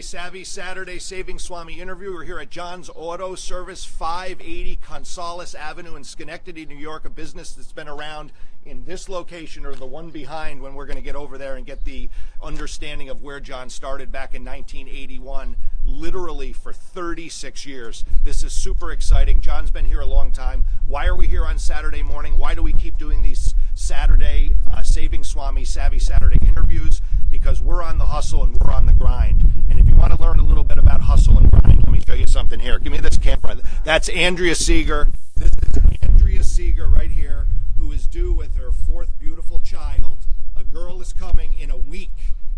Saturday, Savvy Saturday Saving Swami interview. We're here at John's Auto Service, 580 Gonzales Avenue in Schenectady, New York, a business that's been around in this location or the one behind when we're going to get over there and get the understanding of where John started back in 1981, literally for 36 years. This is super exciting. John's been here a long time. Why are we here on Saturday morning? Why do we keep doing these Saturday Saving Swami Savvy Saturday interviews? Because we're on the hustle and we're on the grind. And if you want to learn a little bit about hustle and grind, let me show you something here. Give me this camera. That's Andrea Seeger. This is Andrea Seeger right here, who is due with her fourth beautiful child. A girl is coming in a week,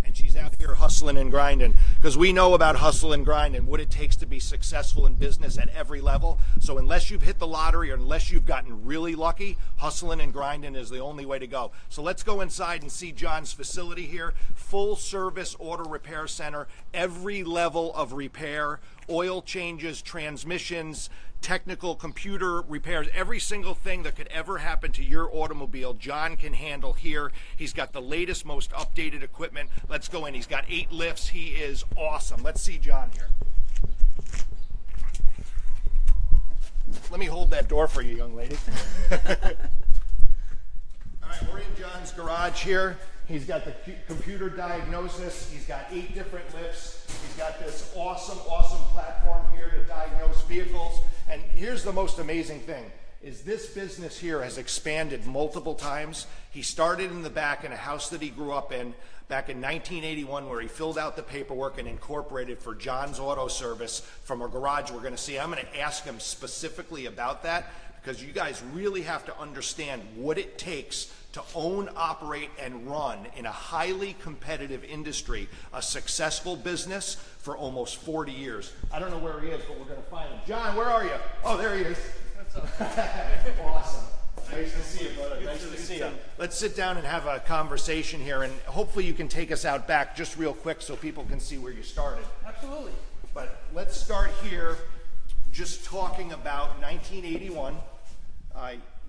and she's out here hustling and grinding, because we know about hustle and grind and what it takes to be successful in business at every level. So unless you've hit the lottery or unless you've gotten really lucky, hustling and grinding is the only way to go. So let's go inside and see John's facility here. Full service auto repair center, every level of repair, oil changes, transmissions, technical computer repairs, every single thing that could ever happen to your automobile, John can handle here. He's got the latest, most updated equipment. Let's go in. He's got 8 lifts. He is awesome. Let's see John here. Let me hold that door for you, young lady. All right, we're in John's garage here. He's got the computer diagnosis. He's got 8 different lifts. He's got this awesome, awesome platform here to diagnose vehicles. And here's the most amazing thing, is this business here has expanded multiple times. He started in the back in a house that he grew up in back in 1981, where he filled out the paperwork and incorporated for John's Auto Service from a garage we're going to see. I'm going to ask him specifically about that, because you guys really have to understand what it takes to own, operate, and run in a highly competitive industry, a successful business for almost 40 years. I don't know where he is, but we're going to find him. John, where are you? Oh, there he is. Awesome. Nice to see you, brother. Nice to see you. Let's sit down and have a conversation here, and hopefully you can take us out back just real quick so people can see where you started. Absolutely. But let's start here just talking about 1981.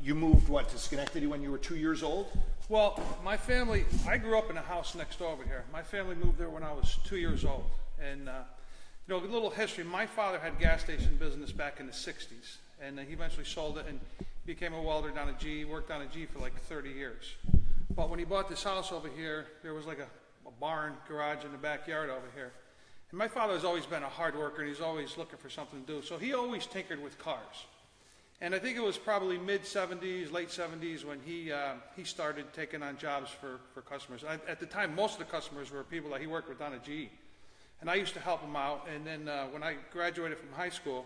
You moved, what, to Schenectady when you were 2 years old? Well, my family, I grew up in a house next door over here. My family moved there when I was 2 years old. And, you know, a little history. My father had gas station business back in the 60s. And he eventually sold it and became a welder down at G, worked down at G for like 30 years. But when he bought this house over here, there was like a barn garage in the backyard over here. And my father has always been a hard worker, and he's always looking for something to do. So he always tinkered with cars. And I think it was probably mid-70s, late 70s when he started taking on jobs for customers. At the time, most of the customers were people that he worked with down at GE. And I used to help him out. And then when I graduated from high school,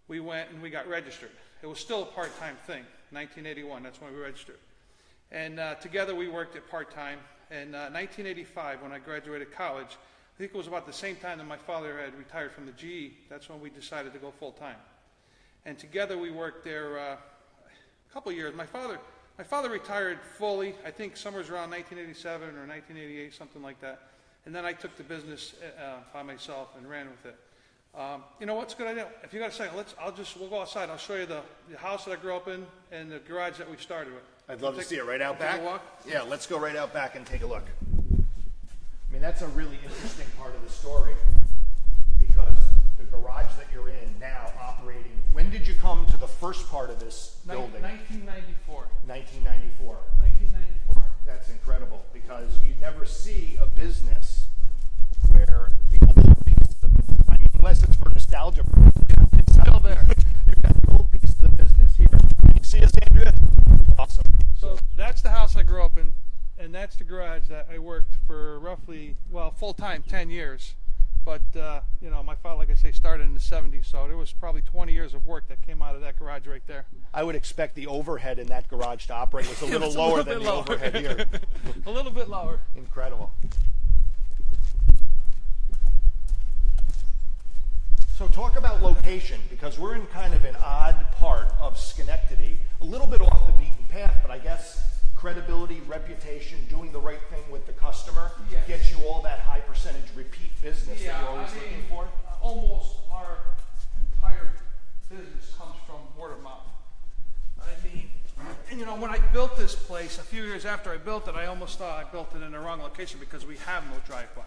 we went and we got registered. It was still a part-time thing, 1981, that's when we registered. And together we worked at part-time. And 1985, when I graduated college, I think it was about the same time that my father had retired from the GE, that's when we decided to go full-time. And together we worked there a couple of years. My father retired fully, I think somewhere around 1987 or 1988, something like that. And then I took the business by myself and ran with it. You know what's a good idea? If you got a second, we'll go outside. I'll show you the house that I grew up in and the garage that we started with. I'd love to see it right out back. Take a walk? Yeah, let's go right out back and take a look. I mean, that's a really interesting part of the story, because the garage that you're in now operating. When did you come to the first part of this building? 1994. 1994. 1994. That's incredible, because you never see a business where the old piece of the business, I mean, unless it's for nostalgia, it's still there. You've got the old piece of the business here. Can you see us, Andrea? Awesome. So that's the house I grew up in, and that's the garage that I worked for roughly, well, full-time, 10 years. But, you know, my father, like I say, started in the 70s, so there was probably 20 years of work that came out of that garage right there. I would expect the overhead in that garage to operate was a little lower than the overhead here. A little bit lower. Incredible. So talk about location, because we're in kind of an odd part of Schenectady, a little bit off the beaten path, but I guess credibility, reputation, doing the right thing with the customer, yes, gets you all that high percentage repeat business that you're always looking for. Almost our entire business comes from word of mouth. I mean, and you know, when I built this place, a few years after I built it, I almost thought I built it in the wrong location because we have no drive-by.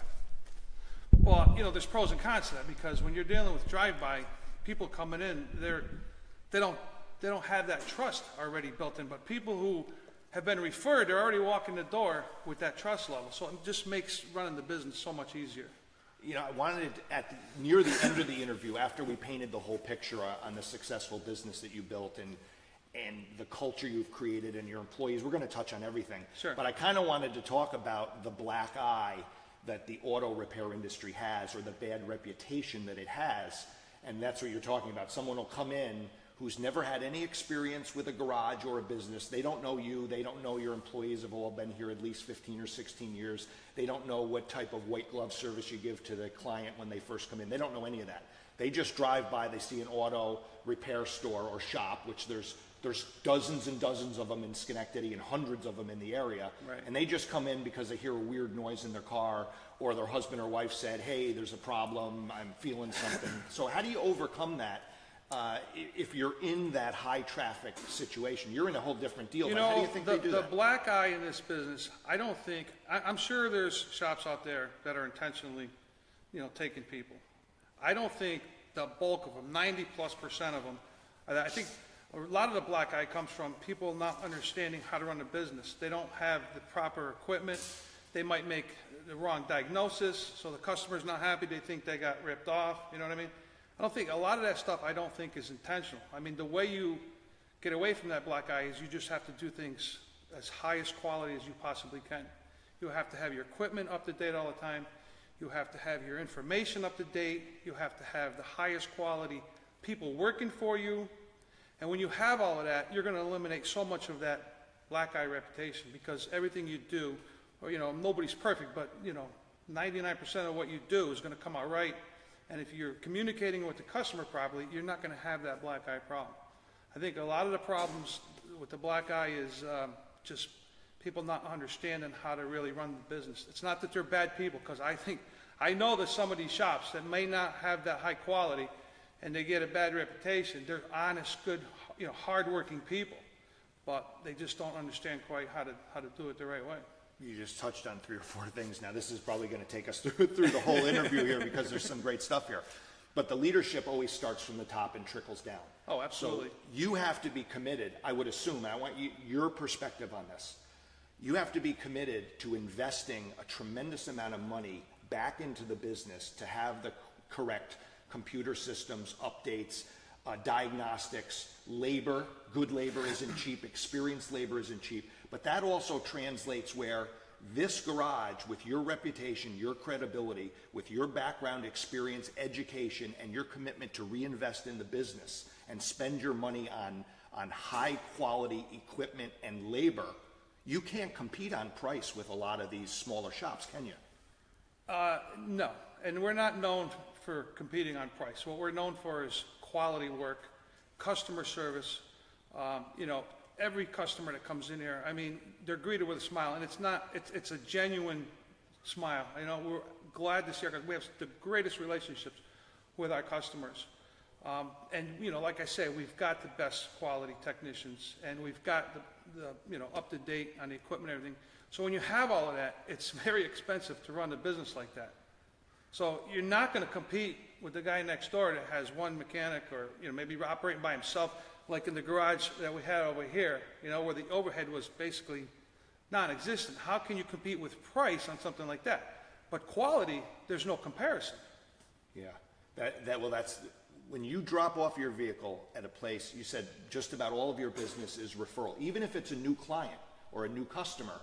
Well, there's pros and cons to that, because when you're dealing with drive-by, people coming in, they don't have that trust already built in. But people who have been referred, they're already walking the door with that trust level. So it just makes running the business so much easier. I wanted near the end of the interview, after we painted the whole picture on the successful business that you built and the culture you've created and your employees, we're going to touch on everything. Sure. But I kind of wanted to talk about the black eye that the auto repair industry has, or the bad reputation that it has. And that's what you're talking about. Someone will come in who's never had any experience with a garage or a business. They don't know you. They don't know your employees have all been here at least 15 or 16 years. They don't know what type of white glove service you give to the client when they first come in. They don't know any of that. They just drive by, they see an auto repair store or shop, which there's dozens and dozens of them in Schenectady and hundreds of them in the area. Right. And they just come in because they hear a weird noise in their car, or their husband or wife said, hey, there's a problem, I'm feeling something. So how do you overcome that if you're in that high traffic situation? You're in a whole different deal. How do you think they do that? The black eye in this business, I'm sure there's shops out there that are intentionally, taking people. I don't think the bulk of them, 90+% of them, I think a lot of the black eye comes from people not understanding how to run a business. They don't have the proper equipment. They might make the wrong diagnosis, so the customer's not happy. They think they got ripped off. You know what I mean? I don't think a lot of that stuff, I don't think is intentional. I mean, the way you get away from that black eye is you just have to do things as highest quality as you possibly can. You have to have your equipment up to date all the time. You have to have your information up to date. You have to have the highest quality people working for you. And when you have all of that, you're going to eliminate so much of that black eye reputation, because everything you do, or, nobody's perfect, but, 99% of what you do is going to come out right. And if you're communicating with the customer properly, you're not going to have that black eye problem. I think a lot of the problems with the black eye is just people not understanding how to really run the business. It's not that they're bad people, because I know that some of these shops that may not have that high quality and they get a bad reputation, they're honest, good, hardworking people, but they just don't understand quite how to do it the right way. You just touched on 3 or 4 things. Now, this is probably going to take us through the whole interview here, because there's some great stuff here. But the leadership always starts from the top and trickles down. Oh, absolutely. So you have to be committed, I would assume, and I want your perspective on this. You have to be committed to investing a tremendous amount of money back into the business to have the correct computer systems, updates, diagnostics, labor. Good labor isn't cheap, experienced labor isn't cheap, but that also translates where this garage, with your reputation, your credibility, with your background, experience, education, and your commitment to reinvest in the business and spend your money on high quality equipment and labor, you can't compete on price with a lot of these smaller shops, can you? No, and we're not known for competing on price. What we're known for is quality work, customer service. Every customer that comes in here, they're greeted with a smile, and it's a genuine smile. We're glad to see we have the greatest relationships with our customers. Like I say, we've got the best quality technicians, and we've got the up to date on the equipment and everything. So when you have all of that, it's very expensive to run a business like that. So you're not going to compete with the guy next door that has one mechanic, or maybe operating by himself, like in the garage that we had over here, where the overhead was basically non-existent. How can you compete with price on something like that? But quality, there's no comparison. Yeah, that's when you drop off your vehicle at a place. You said just about all of your business is referral, even if it's a new client or a new customer.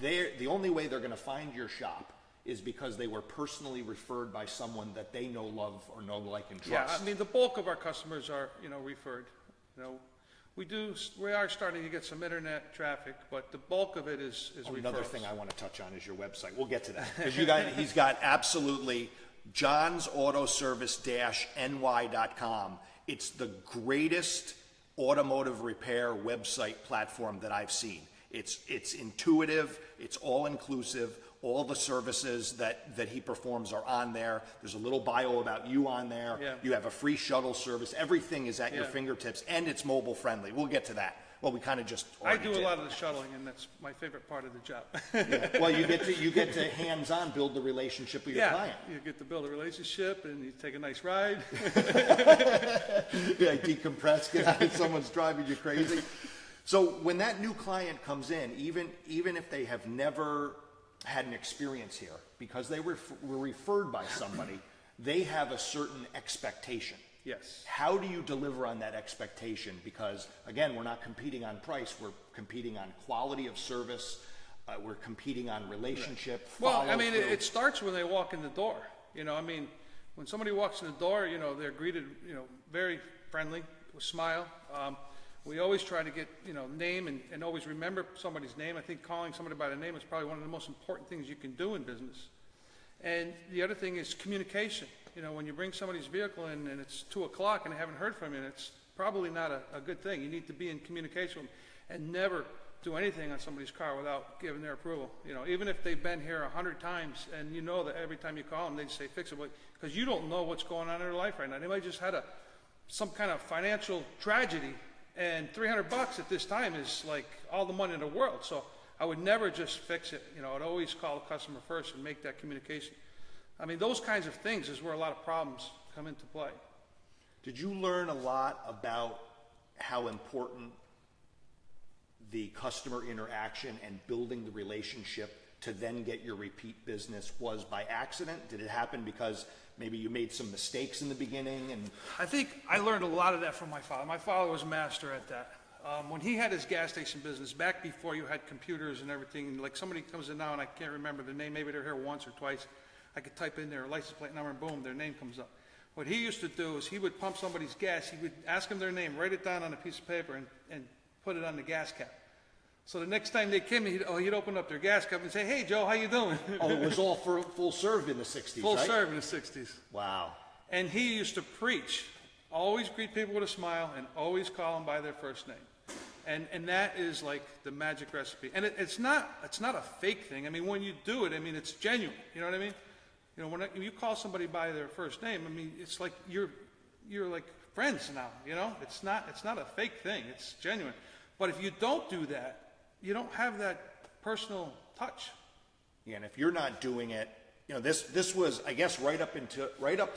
The only way they're going to find your shop is because they were personally referred by someone that they know, love, or know, like, and trust. Yeah, the bulk of our customers are, referred. We are starting to get some internet traffic, but the bulk of it is referrals. Another thing I want to touch on is your website. We'll get to that, because he's got absolutely johnsautoservice-ny.com. It's the greatest automotive repair website platform that I've seen. It's intuitive, it's all inclusive. All the services that he performs are on there. There's a little bio about you on there. Yeah. You have a free shuttle service. Everything is at your fingertips, and it's mobile friendly. We'll get to that. Well, we kind of just I already do a did. lot of the shuttling, and that's my favorite part of the job. Yeah. Well, you get to hands-on build the relationship with your client. You get to build a relationship, and you take a nice ride. Yeah, decompress, get out of someone's driving you crazy. So when that new client comes in, even if they have never had an experience here, because they were referred by somebody, they have a certain expectation. Yes. How do you deliver on that expectation? Because again, we're not competing on price, we're competing on quality of service, we're competing on relationship. Well, I mean, it starts when they walk in the door. You know, I mean, when somebody walks in the door, you know, they're greeted, you know, very friendly, with a smile. We always try to get, you know, name and always remember somebody's name. I think calling somebody by the name is probably one of the most important things you can do in business. And the other thing is communication. You know, when you bring somebody's vehicle in and it's 2 o'clock and they haven't heard from you, it's probably not a good thing. You need to be in communication and never do anything on somebody's car without giving their approval. You know, even if they've been here 100 times and you know that every time you call them, they say fix it, because you don't know what's going on in their life right now. They might just had some kind of financial tragedy, and $300 at this time is like all the money in the world. So I would never just fix it. You know, I'd always call the customer first and make that communication. I mean, those kinds of things is where a lot of problems come into play. Did you learn a lot about how important the customer interaction and building the relationship to then get your repeat business was by accident? Did it happen because maybe you made some mistakes in the beginning? And I think I learned a lot of that from my father. My father was a master at that. When he had his gas station business, back before you had computers and everything, like somebody comes in now and I can't remember their name, maybe they're here once or twice, I could type in their license plate number and boom, their name comes up. What he used to do is he would pump somebody's gas, he would ask them their name, write it down on a piece of paper and put it on the gas cap. So the next time they came, he'd open up their gas cap and say, "Hey, Joe, how you doing?" Oh, it was all full serve in the 60s, Full right? serve in the 60s. Wow. And he used to preach, always greet people with a smile and always call them by their first name. And that is like the magic recipe. And it's not a fake thing. I mean, when you do it, I mean, it's genuine. You know what I mean? You know, when you call somebody by their first name, I mean, it's like you're like friends now. You know, it's not a fake thing. It's genuine. But if you don't do that, you don't have that personal touch. Yeah, and if you're not doing it, you know, this was, I guess, right up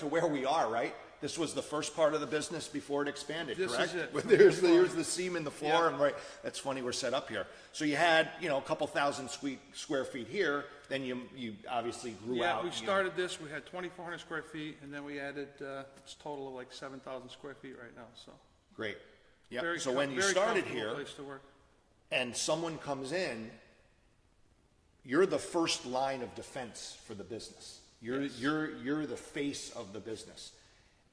to where we are, right? This was the first part of the business before it expanded, correct? This is it. There's the seam in the floor, Yeah. and right. That's funny, we're set up here. So you had, you know, a couple thousand square feet here. Then you obviously grew out. Yeah, we started this. We had 2,400 square feet, and then we added it's a total of like 7,000 square feet right now. So great. Yeah. very So when you very started comfortable here, place to work. and someone comes in, you're the first line of defense for the business. You're the face of the business.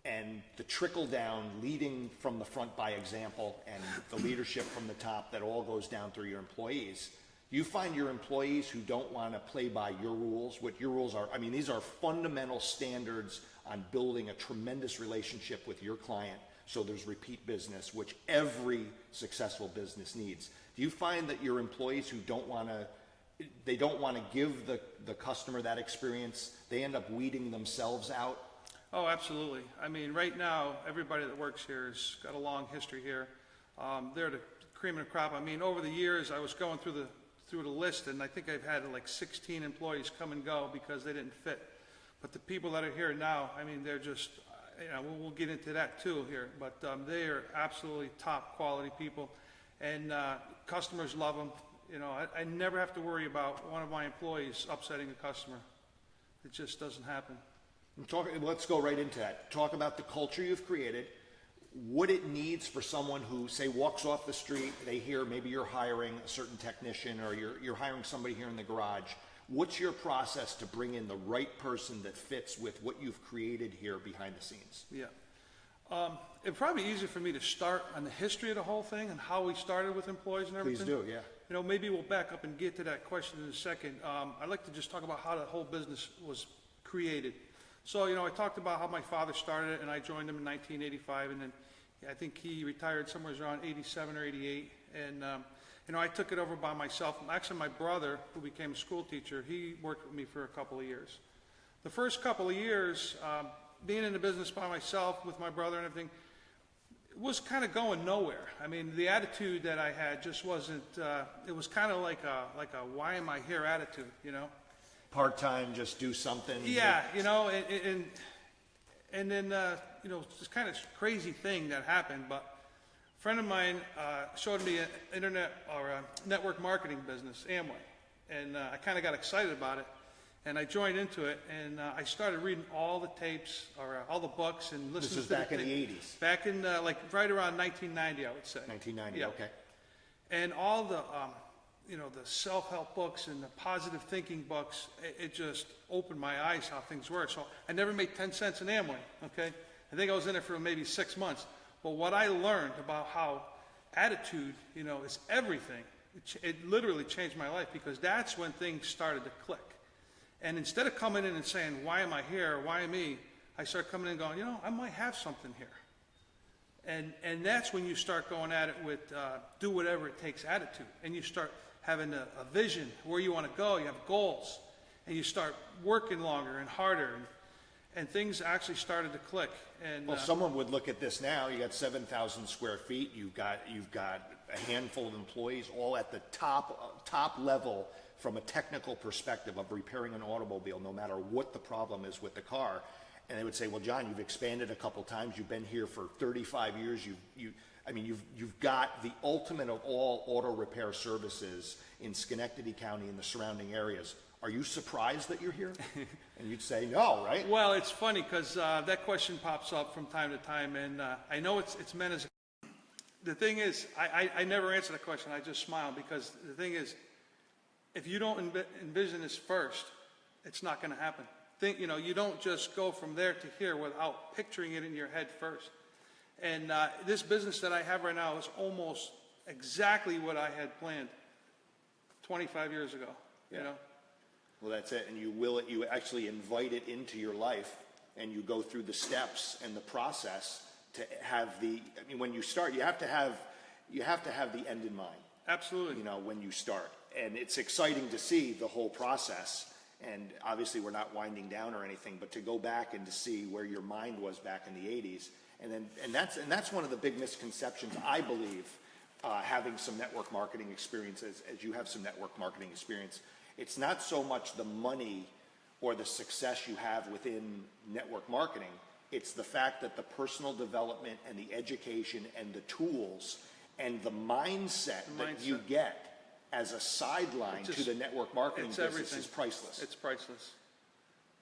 And the trickle down leading from the front by example and the leadership from the top that all goes down through your employees. You find your employees who don't want to play by your rules, what your rules are. I mean, these are fundamental standards on building a tremendous relationship with your client. So there's repeat business, which every successful business needs. Do you find that your employees who don't want to give the customer that experience, they end up weeding themselves out? Oh, absolutely. I mean, right now, everybody that works here has got a long history here. They're the cream of the crop. I mean, over the years, I was going through the list, and I think I've had like 16 employees come and go because they didn't fit. But the people that are here now, I mean, they're just, you know, we'll get into that too here, but they are absolutely top quality people, and customers love them. You know, I never have to worry about one of my employees upsetting a customer. It just doesn't happen. Let's go right into that. Talk about the culture you've created, what it needs for someone who, say, walks off the street, they hear maybe you're hiring a certain technician or you're hiring somebody here in the garage. What's your process to bring in the right person that fits with what you've created here behind the scenes? Yeah. It'd probably be easier for me to start on the history of the whole thing and how we started with employees and everything. Please do, yeah. You know, maybe we'll back up and get to that question in a second. I'd like to just talk about how the whole business was created. So, you know, I talked about how my father started it, and I joined him in 1985, and then I think he retired somewhere around 87 or 88. And, you know, I took it over by myself. Actually, my brother, who became a school teacher, he worked with me for a couple of years. The first couple of years, being in the business by myself with my brother and everything, it was kind of going nowhere. I mean, the attitude that I had just wasn't, it was kind of like a why am I here attitude, you know? Part-time, just do something. Yeah, you know, and then, you know, this kind of crazy thing that happened, but a friend of mine showed me an internet or a network marketing business, Amway, and I kind of got excited about it, and I joined into it, and I started reading all the tapes or all the books and listening to This was back in the 80s? Back in, like, right around 1990, I would say. 1990, Yeah. okay. And all the, you know, the self-help books and the positive thinking books, it just opened my eyes how things were. So I never made 10 cents in Amway, okay? I think I was in it for maybe 6 months. But what I learned about how attitude, you know, is everything, it literally changed my life, because that's when things started to click. And instead of coming in and saying, why am I here, why me, I started coming in and going, you know, I might have something here. And that's when you start going at it with do whatever it takes attitude. And you start having a vision where you want to go, you have goals, and you start working longer and harder, and things actually started to click. And Well, someone would look at this now. You got 7,000 square feet. You've got a handful of employees, all at the top level from a technical perspective of repairing an automobile, no matter what the problem is with the car. And they would say, well, John, you've expanded a couple times. You've been here for 35 years. You've got the ultimate of all auto repair services in Schenectady County and the surrounding areas. Are you surprised that you're here? And you'd say no, right? Well, it's funny because that question pops up from time to time, and I know it's meant as the thing is, I never answer that question. I just smile, because the thing is, if you don't envision this first, it's not going to happen. You know, you don't just go from there to here without picturing it in your head first. And this business that I have right now is almost exactly what I had planned 25 years ago. Yeah. You know. Well, that's it. And you actually invite it into your life, and you go through the steps and the process to have when you start, you have to have the end in mind. Absolutely. You know, when you start. And it's exciting to see the whole process. And obviously we're not winding down or anything, but to go back and to see where your mind was back in the 80s. And that's one of the big misconceptions, I believe, having some network marketing experience, as you have some network marketing experience. It's not so much the money or the success you have within network marketing. It's the fact that the personal development and the education and the tools and the mindset that you get as a sideline to the network marketing business is priceless. It's priceless.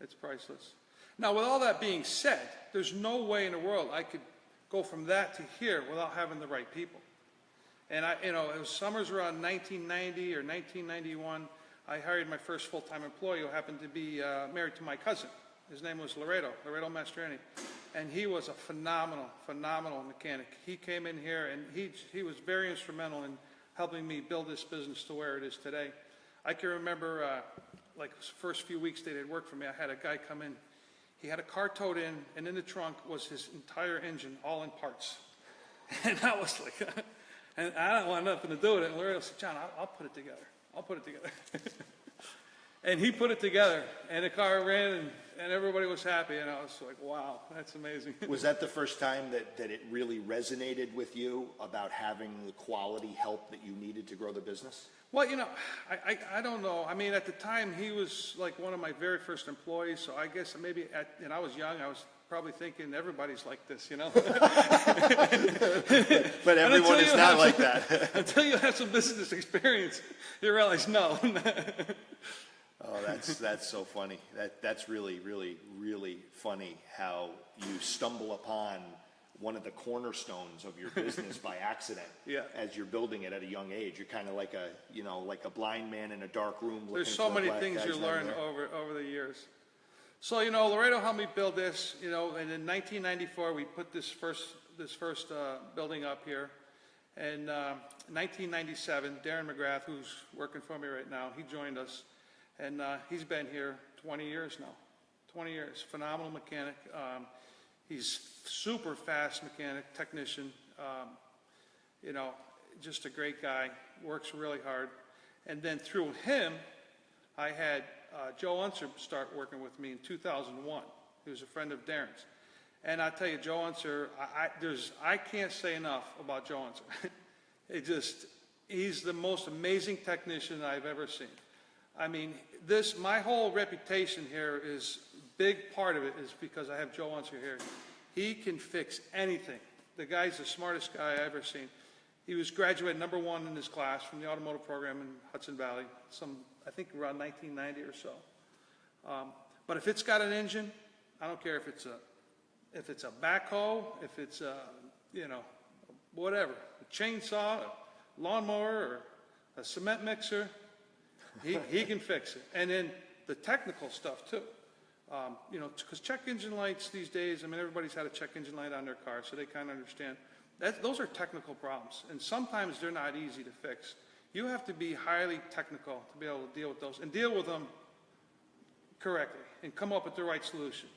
It's priceless. Now, with all that being said, there's no way in the world I could go from that to here without having the right people. And it was summers around 1990 or 1991. I hired my first full-time employee, who happened to be married to my cousin. His name was Laredo Mastriani. And he was a phenomenal mechanic. He came in here, and he was very instrumental in helping me build this business to where it is today. I can remember, like the first few weeks they did work for me, I had a guy come in. He had a car towed in, and in the trunk was his entire engine, all in parts. And I was like, and I don't want nothing to do with it. And Larry said, John, I'll put it together. I'll put it together. And he put it together, and the car ran, and everybody was happy. And I was like, wow, that's amazing. Was that the first time that it really resonated with you about having the quality help that you needed to grow the business? Well, I don't know. I mean, at the time, he was like one of my very first employees, so I guess maybe, and I was young, I was probably thinking everybody's like this, you know? But everyone is not like that. Until you have some business experience, you realize, no. Oh, that's so funny. That's really, really, really funny how you stumble upon one of the cornerstones of your business by accident. Yeah. As you're building it at a young age. You're kind of like a blind man in a dark room. There's so many things you learn over the years. So, Laredo helped me build this, and in 1994 we put this first building up here. And 1997, Darren McGrath, who's working for me right now, he joined us. And he's been here 20 years now. 20 years. Phenomenal mechanic. He's super fast mechanic, technician. Just a great guy. Works really hard. And then through him, I had Joe Unser start working with me in 2001. He was a friend of Darren's. And I tell you, Joe Unser, I can't say enough about Joe Unser. He's the most amazing technician I've ever seen. I mean, my whole reputation here is, big part of it is because I have Joe Unser here. He can fix anything. The guy's the smartest guy I've ever seen. He was graduated #1 in his class from the automotive program in Hudson Valley, I think around 1990 or so. But if it's got an engine, I don't care if it's a backhoe, if it's a, whatever, a chainsaw, a lawnmower, or a cement mixer, he can fix it. And then the technical stuff too. Because check engine lights these days, I mean, everybody's had a check engine light on their car, so they kind of understand. Those are technical problems, and sometimes they're not easy to fix. You have to be highly technical to be able to deal with those, and deal with them correctly, and come up with the right solution.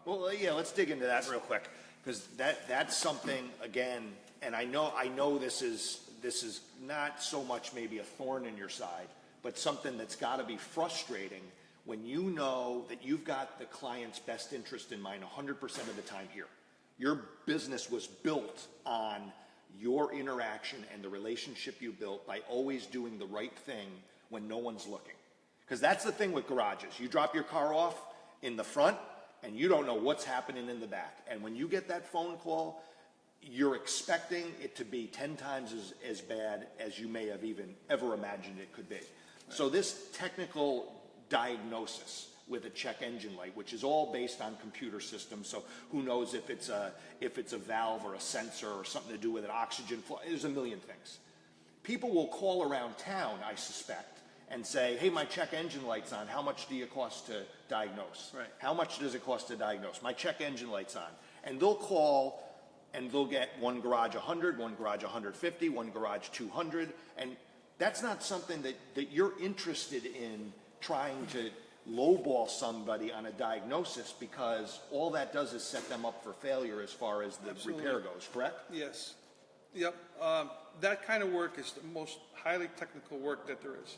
Well, yeah, let's dig into that real quick, because that's something, again, and I know this is not so much maybe a thorn in your side, but something that's got to be frustrating when you know that you've got the client's best interest in mind 100% of the time here. Your business was built on your interaction and the relationship you built by always doing the right thing when no one's looking. Because that's the thing with garages. You drop your car off in the front and you don't know what's happening in the back. And when you get that phone call, you're expecting it to be 10 times as bad as you may have even ever imagined it could be. Right. So this technical diagnosis with a check engine light, which is all based on computer systems, so who knows if it's a valve or a sensor or something to do with an oxygen flow. There's a million things. People will call around town, I suspect, and say, hey, my check engine light's on, how much do you cost to diagnose? Right. How much does it cost to diagnose? My check engine light's on. And they'll call and they'll get one garage 100, one garage 150, one garage 200, and that's not something that you're interested in trying to lowball somebody on a diagnosis, because all that does is set them up for failure as far as the Absolutely. Repair goes, correct? Yes. Yep. That kind of work is the most highly technical work that there is.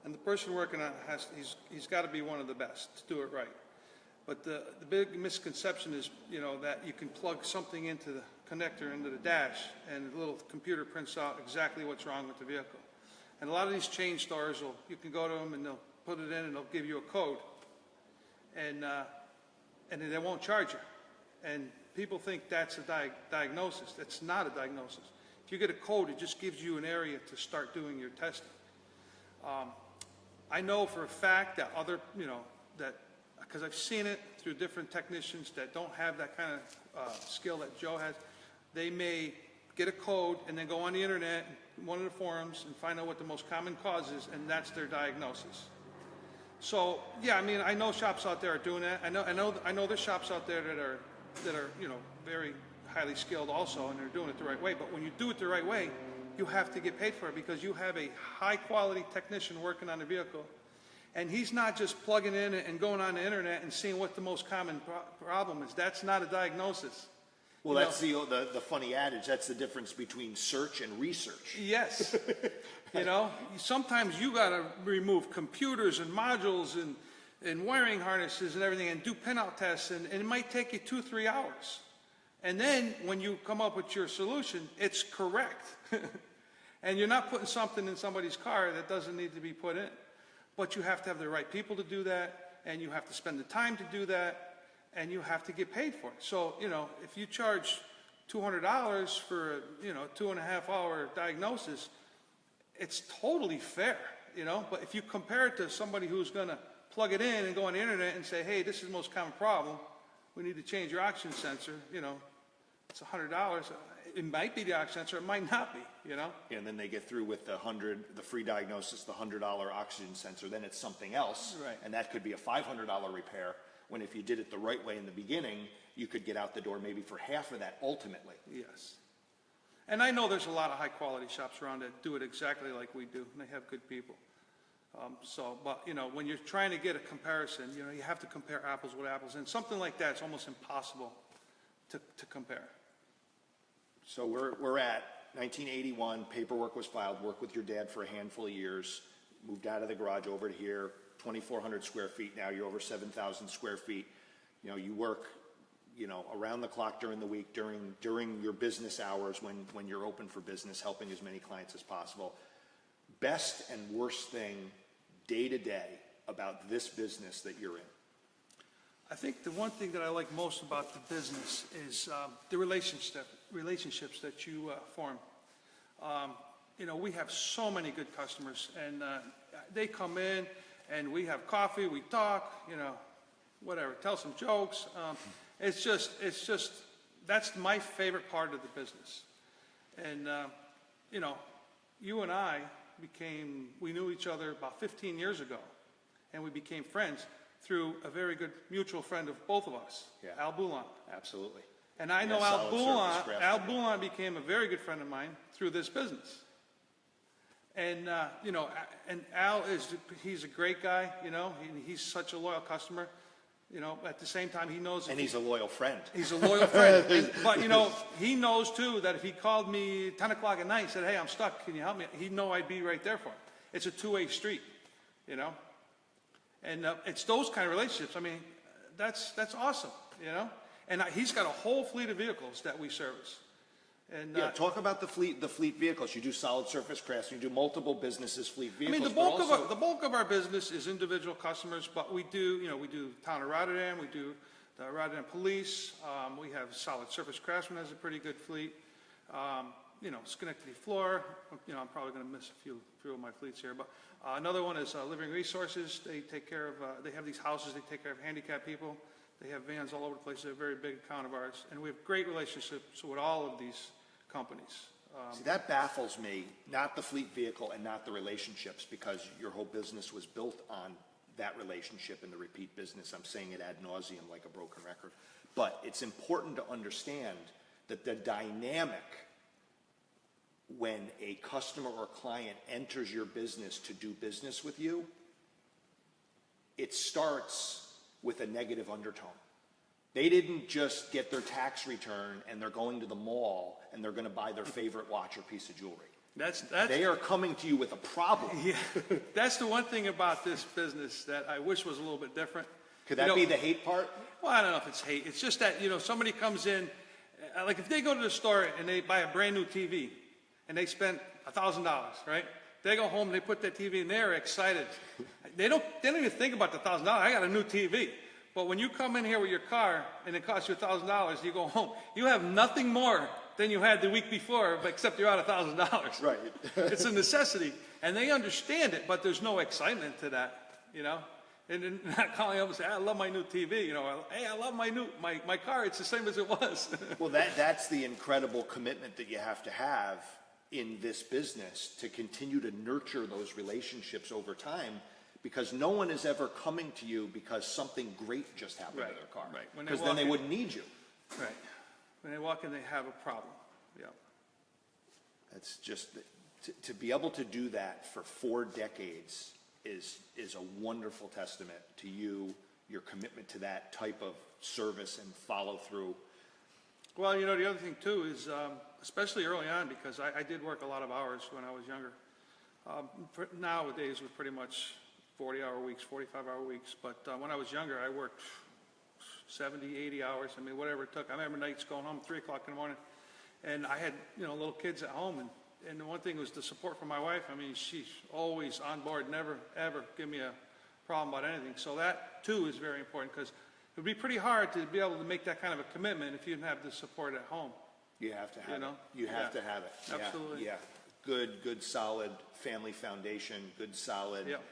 And the person working on it he's got to be one of the best to do it right. But the big misconception is, that you can plug something into the connector into the dash and the little computer prints out exactly what's wrong with the vehicle. And a lot of these chain stores, you can go to them and they'll put it in and they'll give you a code, and then they won't charge you. And people think that's a diagnosis. That's not a diagnosis. If you get a code, it just gives you an area to start doing your testing. I know for a fact that because I've seen it through different technicians that don't have that kind of skill that Joe has, they may get a code and then go on the internet, one of the forums, and find out what the most common cause is, and that's their diagnosis. So yeah, I mean, I know shops out there are doing that. I know there's shops out there that are very highly skilled also, and they're doing it the right way. But when you do it the right way, you have to get paid for it, because you have a high quality technician working on the vehicle, and he's not just plugging in and going on the internet and seeing what the most common problem is. That's not a diagnosis. Well, that's the funny adage. That's the difference between search and research. Yes. Sometimes you got to remove computers and modules and wiring harnesses and everything and do pinout tests, and it might take you 2-3 hours. And then when you come up with your solution, it's correct. And you're not putting something in somebody's car that doesn't need to be put in. But you have to have the right people to do that, and you have to spend the time to do that, and you have to get paid for it. So, if you charge $200 for, 2.5 hour diagnosis, it's totally fair, But if you compare it to somebody who's going to plug it in and go on the internet and say, hey, this is the most common problem, we need to change your oxygen sensor, it's $100. It might be the oxygen sensor, it might not be, And then they get through with the free diagnosis, the $100 oxygen sensor, then it's something else. Right. And that could be a $500 repair, when if you did it the right way in the beginning, you could get out the door maybe for half of that ultimately. Yes. And I know there's a lot of high quality shops around that do it exactly like we do, and they have good people. But when you're trying to get a comparison, you have to compare apples with apples, and something like that is almost impossible to compare. So we're at 1981, paperwork was filed, worked with your dad for a handful of years, moved out of the garage over to here, 2,400 square feet, now you're over 7,000 square feet. You work you know, around the clock during the week, during your business hours when you're open for business, helping as many clients as possible. Best and worst thing day to day about this business that you're in? I think the one thing that I like most about the business is the relationships that you form. You know, we have so many good customers, and they come in, and we have coffee, we talk, you know, whatever, tell some jokes. It's just, that's my favorite part of the business. And, you know, you and I we knew each other about 15 years ago, and we became friends through a very good mutual friend of both of us, Yeah. Al Boulon. Absolutely. And I know Al Boulon became a very good friend of mine through this business. And, you know, and Al he's a great guy, you know, he's such a loyal customer. You know, at the same time, he knows... And he's a loyal friend. He's a loyal friend. But, you know, he knows, too, that if he called me 10 o'clock at night and said, hey, I'm stuck, can you help me? He'd know I'd be right there for him. It's a two-way street, you know? And it's those kind of relationships. I mean, that's awesome, you know? And he's got a whole fleet of vehicles that we service. And, yeah, talk about the fleet vehicles. You do solid surface crafts. You do multiple businesses, fleet vehicles. I mean, the bulk of our business is individual customers, but we do, you know, we do Town of Rotterdam, we do the Rotterdam Police. We have Solid Surface Craftsman has a pretty good fleet. You know, Schenectady Floor. You know, I'm probably going to miss a few of my fleets here, but another one is Living Resources. They take care of. They have these houses. They take care of handicapped people. They have vans all over the place. They're a very big account of ours, and we have great relationships with all of these companies. See, that baffles me, not the fleet vehicle and not the relationships, because your whole business was built on that relationship and the repeat business. I'm saying it ad nauseum like a broken record. But it's important to understand that the dynamic when a customer or client enters your business to do business with you, it starts with a negative undertone. They didn't just get their tax return and they're going to the mall and they're going to buy their favorite watch or piece of jewelry. They are coming to you with a problem. Yeah, that's the one thing about this business that I wish was a little bit different. Could that be the hate part? Well, I don't know if it's hate. It's just that, you know, somebody comes in, like if they go to the store and they buy a brand new TV and they spend $1,000, right? They go home and they put that TV and they're excited. They don't even think about the $1,000. I got a new TV. But when you come in here with your car and it costs you $1,000, you go home, you have nothing more than you had the week before, except you're out $1,000. Right. It's a necessity. And they understand it, but there's no excitement to that, you know? And then not calling up and say, I love my new TV, you know, hey, I love my car, it's the same as it was. Well, that's the incredible commitment that you have to have in this business to continue to nurture those relationships over time, because no one is ever coming to you because something great just happened to their car. Right. Because then they wouldn't need you. Right. When they walk in, they have a problem. Yeah. That's just, to be able to do that for 4 decades is a wonderful testament to you, your commitment to that type of service and follow through. Well, you know, the other thing too is, especially early on, because I did work a lot of hours when I was younger. Nowadays, we're pretty much 40-hour weeks, 45-hour weeks. But when I was younger, I worked 70, 80 hours. I mean, whatever it took. I remember nights going home 3 o'clock in the morning, and I had, you know, little kids at home, and the one thing was the support from my wife. I mean, she's always on board, never ever give me a problem about anything. So that too is very important, because it would be pretty hard to be able to make that kind of a commitment if you didn't have the support at home. You have to have it. You have to have it. Absolutely. Yeah. Good, solid family foundation, good, solid, Yep.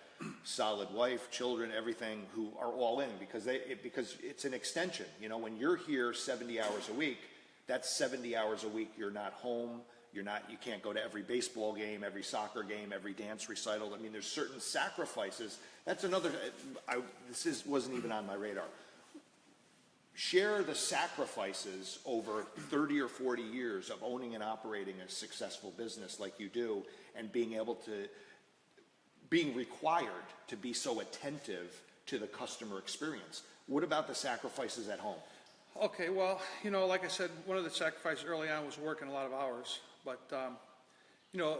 solid wife, children, everything, who are all in, because it's an extension. You know, when you're here 70 hours a week, that's 70 hours a week you're not home. You can't go to every baseball game, every soccer game, every dance recital. I mean, there's certain sacrifices. That's another, wasn't even on my radar. Share the sacrifices over 30 or 40 years of owning and operating a successful business like you do, and being required to be so attentive to the customer experience. What about the sacrifices at home? Okay, well, you know, like I said, one of the sacrifices early on was working a lot of hours. But, you know,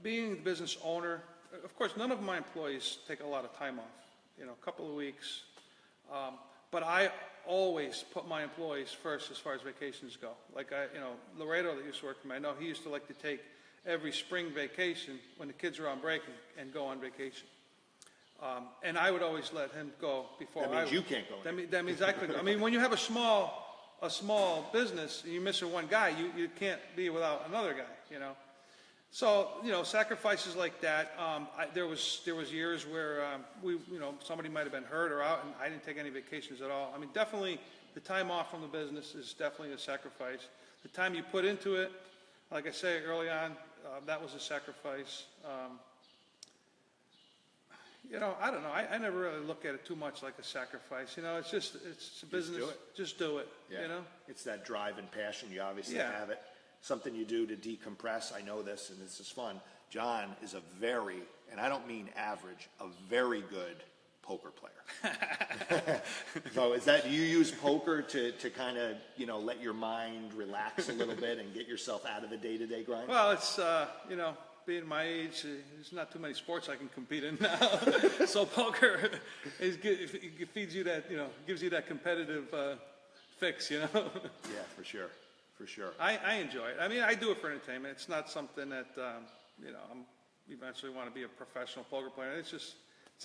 being the business owner, of course, none of my employees take a lot of time off, you know, a couple of weeks. But I always put my employees first as far as vacations go. Like Laredo that used to work for me, I know he used to like to take every spring vacation when the kids were on break and go on vacation. And I would always let him go before That means you can't go. That means I couldn't. I mean, when you have a small business and you're missing one guy, you can't be without another guy, So, sacrifices like that. There was years where somebody might have been hurt or out, and I didn't take any vacations at all. I mean, definitely the time off from the business is definitely a sacrifice. The time you put into it, like I say early on, that was a sacrifice. I don't know. I never really look at it too much like a sacrifice. It's a business. Just do it. Yeah. It's that drive and passion. You obviously have it. Something you do to decompress. I know this, and this is fun. John is a very, and I don't mean average, a very good poker player. So is that, you use poker to kind of, let your mind relax a little bit and get yourself out of the day-to-day grind? Well, it's, being my age, there's not too many sports I can compete in now. So poker it feeds you that, gives you that competitive fix, Yeah, for sure. For sure. I enjoy it. I mean, I do it for entertainment. It's not something that, I'm eventually want to be a professional poker player. It's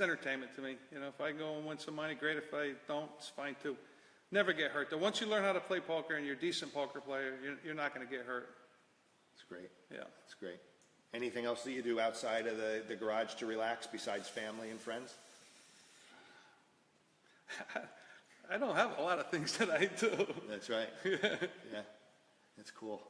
entertainment to me. If I can go and win some money, great. If I don't, it's fine too. Never get hurt. Though once you learn how to play poker and you're a decent poker player, you're not going to get hurt. It's great. Yeah. It's great. Anything else that you do outside of the garage to relax besides family and friends? I don't have a lot of things that I do. That's right. Yeah. That's cool.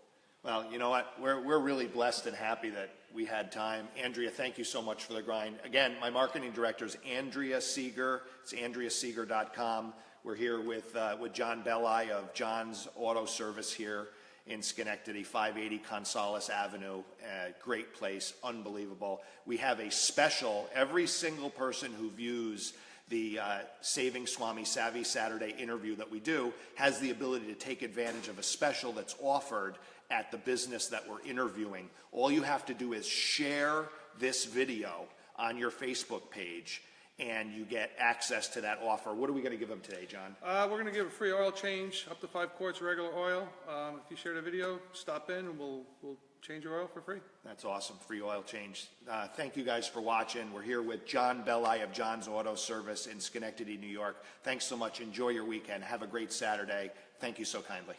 Well, you know what? We're really blessed and happy that we had time. Andrea, thank you so much for the grind. Again, my marketing director is Andrea Seeger. It's andreaseeger.com. We're here with John Belli of John's Auto Service here in Schenectady, 580 Gonzales Avenue. Great place, unbelievable. We have a special. Every single person who views the Saving Swami Savvy Saturday interview that we do has the ability to take advantage of a special that's offered at the business that we're interviewing. All you have to do is share this video on your Facebook page and you get access to that offer. What are we going to give them today, John? We're going to give a free oil change, up to 5 quarts of regular oil. If you share the video, stop in and we'll change your oil for free. That's awesome. Free oil change. Thank you guys for watching. We're here with John Belli of John's Auto Service in Schenectady, New York. Thanks so much. Enjoy your weekend. Have a great Saturday. Thank you so kindly.